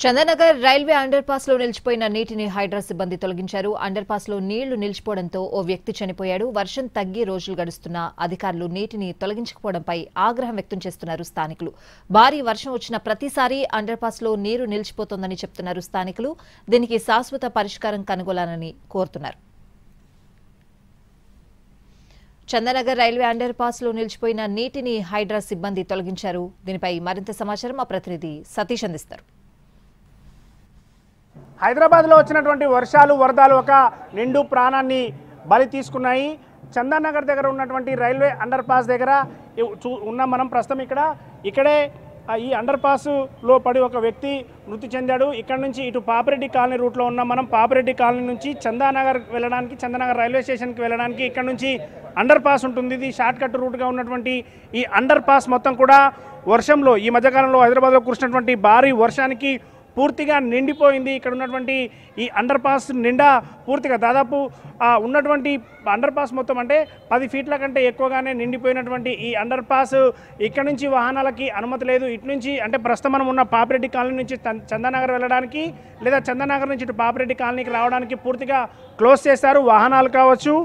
Chandanagar railway under pass లో నిలిచిపోయిన నీటిని హైడ్రా సిబ్బంది తొలగించారు. అండర్ పాస్ లో నీళ్లు నిలిచిపోవడంతో ఓ వ్యక్తి చనిపోయాడు. వర్షం తగ్గి రోజులు గడుస్తున్నా అధికారులు నీటిని తొలగించకపోవడంపై ఆగ్రహం వ్యక్తం చేస్తున్నారు స్థానికులు. భారీ వర్షం వచ్చిన ప్రతిసారి అండర్ పాస్ లో నీరు నిలిచిపోతోందని చెప్తున్నారు స్థానికులు. దీనికి శాశ్వత పరిష్కారం కనుగొనాలని కోరుతున్నారు. చందనగర్ రైల్వే అండర్ పాస్ లో నిలిచిపోయిన నీటిని హైడ్రా సిబ్బంది తొలగించారు. దీనిపై మరింత సమాచారం మా ప్రతినిధి సతీష్ అందిస్తారు. హైదరాబాద్లో వచ్చినటువంటి వర్షాలు వరదలు ఒక నిండు ప్రాణాన్ని బలి తీసుకున్నాయి. చందానగర్ దగ్గర ఉన్నటువంటి రైల్వే అండర్ పాస్ దగ్గర ఉన్నాం మనం ప్రస్తుతం. ఇక్కడే ఈ అండర్ పాస్లో పడి ఒక వ్యక్తి మృతి చెందాడు. ఇక్కడ నుంచి ఇటు పాపిరెడ్డి కాలనీ రూట్లో ఉన్నాం మనం. పాపిరెడ్డి కాలనీ నుంచి చందానగర్ వెళ్ళడానికి, చందానగర్ రైల్వే స్టేషన్కి వెళ్ళడానికి ఇక్కడ నుంచి అండర్ పాస్ ఉంటుంది. ఇది షార్ట్ కట్ రూట్గా ఉన్నటువంటి ఈ అండర్ పాస్ మొత్తం కూడా వర్షంలో, ఈ మధ్యకాలంలో హైదరాబాద్లో కురిసినటువంటి భారీ వర్షానికి పూర్తిగా నిండిపోయింది. ఇక్కడ ఉన్నటువంటి ఈ అండర్ పాస్ నిండా పూర్తిగా దాదాపు ఉన్నటువంటి అండర్ పాస్ మొత్తం అంటే 10 ఫీట్ల కంటే ఎక్కువగానే నిండిపోయినటువంటి ఈ అండర్ పాస్ ఇక్కడ నుంచి వాహనాలకి అనుమతి లేదు. ఇటు నుంచి అంటే ప్రస్తుతం మనం ఉన్న పాపిరెడ్డి కాలనీ నుంచి చందానగర్ వెళ్ళడానికి, లేదా చందానగర్ నుంచి ఇటు పాపిరెడ్డి కాలనీకి రావడానికి పూర్తిగా క్లోజ్ చేశారు. వాహనాలు కావచ్చు,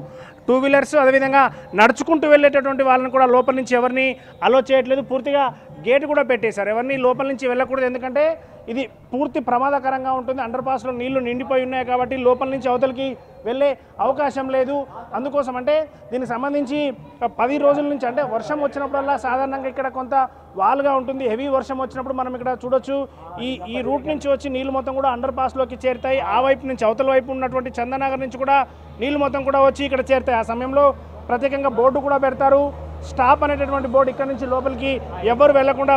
టూ వీలర్స్, అదేవిధంగా నడుచుకుంటూ వెళ్ళేటటువంటి వాళ్ళని కూడా లోపల నుంచి ఎవరిని అలో చేయట్లేదు. పూర్తిగా గేట్ కూడా పెట్టేశారు, ఎవరిని లోపల నుంచి వెళ్ళకూడదు. ఎందుకంటే ఇది పూర్తి ప్రమాదకరంగా ఉంటుంది. అండర్ పాస్లో నీళ్లు నిండిపోయి ఉన్నాయి కాబట్టి లోపల నుంచి అవతలికి వెళ్ళే అవకాశం లేదు. అందుకోసం అంటే దీనికి సంబంధించి 10 రోజుల నుంచి, అంటే వర్షం వచ్చినప్పుడల్లా సాధారణంగా ఇక్కడ కొంత వాలుగా ఉంటుంది. హెవీ వర్షం వచ్చినప్పుడు మనం ఇక్కడ చూడొచ్చు, ఈ రూట్ నుంచి వచ్చి నీళ్లు మొత్తం కూడా అండర్ పాస్లోకి చేరుతాయి. ఆ వైపు నుంచి, అవతల వైపు ఉన్నటువంటి చందనగర్ నుంచి కూడా నీళ్లు మొత్తం కూడా వచ్చి ఇక్కడ చేరుతాయి. ఆ సమయంలో ప్రత్యేకంగా బోర్డు కూడా పెడతారు. స్టాప్ అనేటటువంటి బోర్డు, ఇక్కడ నుంచి లోపలికి ఎవరు వెళ్లకుండా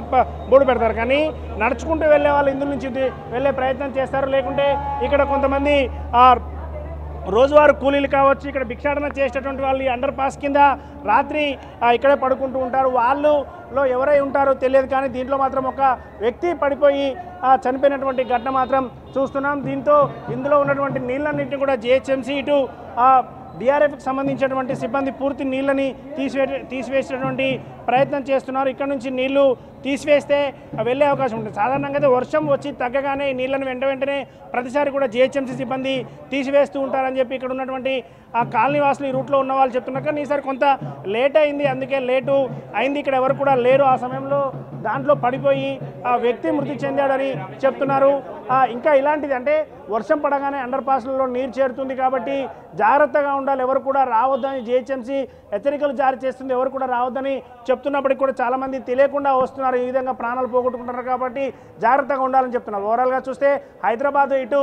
బోర్డు పెడతారు. కానీ నడుచుకుంటూ వెళ్ళే వాళ్ళు ఇందులో నుంచి వెళ్ళే ప్రయత్నం చేస్తారు. లేకుంటే ఇక్కడ కొంతమంది రోజువారు కూలీలు కావచ్చు, ఇక్కడ భిక్షాటన చేసేటటువంటి వాళ్ళు ఈ అండర్ పాస్ కింద రాత్రి ఇక్కడే పడుకుంటూ ఉంటారు. వాళ్ళలో ఎవరై ఉంటారో తెలియదు. కానీ దీంట్లో మాత్రం ఒక వ్యక్తి పడిపోయి చనిపోయినటువంటి ఘటన మాత్రం చూస్తున్నాం. దీంతో ఇందులో ఉన్నటువంటి నీళ్ళన్నింటినీ కూడా జిహెచ్ఎంసీ, ఇటు డిఆర్ఎఫ్కి సంబంధించినటువంటి సిబ్బంది పూర్తి నీళ్ళని తీసివేసేటువంటి ప్రయత్నం చేస్తున్నారు. ఇక్కడ నుంచి నీళ్లు తీసివేస్తే వెళ్ళే అవకాశం ఉంటుంది. సాధారణంగా అయితే వర్షం వచ్చి తగ్గగానే ఈ నీళ్ళని వెంటనే ప్రతిసారి కూడా జిహెచ్ఎంసీ సిబ్బంది తీసివేస్తూ ఉంటారని చెప్పి ఇక్కడ ఉన్నటువంటి ఆ కాలనీ వాసులు, ఈ రూట్లో ఉన్న వాళ్ళు చెప్తున్నారు. కానీ ఈసారి కొంత లేట్ అయింది, అందుకే లేటు అయింది. ఇక్కడ ఎవరు కూడా లేరు. ఆ సమయంలో దాంట్లో పడిపోయి ఆ వ్యక్తి మృతి చెందాడని చెప్తున్నారు. ఇంకా ఇలాంటిది అంటే వర్షం పడగానే అండర్ పాస్లలో నీరు చేరుతుంది కాబట్టి జాగ్రత్తగా ఉండాలి, ఎవరు కూడా రావద్దని జిహెచ్ఎంసీ హెచ్చరికలు జారీ చేస్తుంది. ఎవరు కూడా రావద్దని చెప్తున్నప్పటికీ కూడా చాలామంది తెలియకుండా వస్తున్నారు. ఈ విధంగా ప్రాణాలు పోగొట్టుకుంటున్నారు కాబట్టి జాగ్రత్తగా ఉండాలని చెప్తున్నారు. ఓవరాల్గా చూస్తే హైదరాబాద్ ఇటు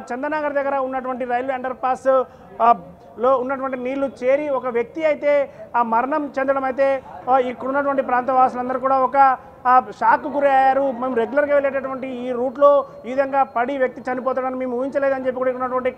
చందనగర్ దగ్గర ఉన్నటువంటి రైల్వే అండర్ పాస్ లో ఉన్నటువంటి నీళ్లు చేరి ఒక వ్యక్తి అయితే మరణం చెందడం అయితే ఇక్కడ ఉన్నటువంటి ప్రాంత వాసులందరూ కూడా ఒక షాక్ గురయ్యారు. మేము రెగ్యులర్గా వెళ్ళేటటువంటి ఈ రూట్లో ఈ విధంగా పడి వ్యక్తి చనిపోతాడని మేము ఊహించలేదని చెప్పి కూడా ఉన్నటువంటి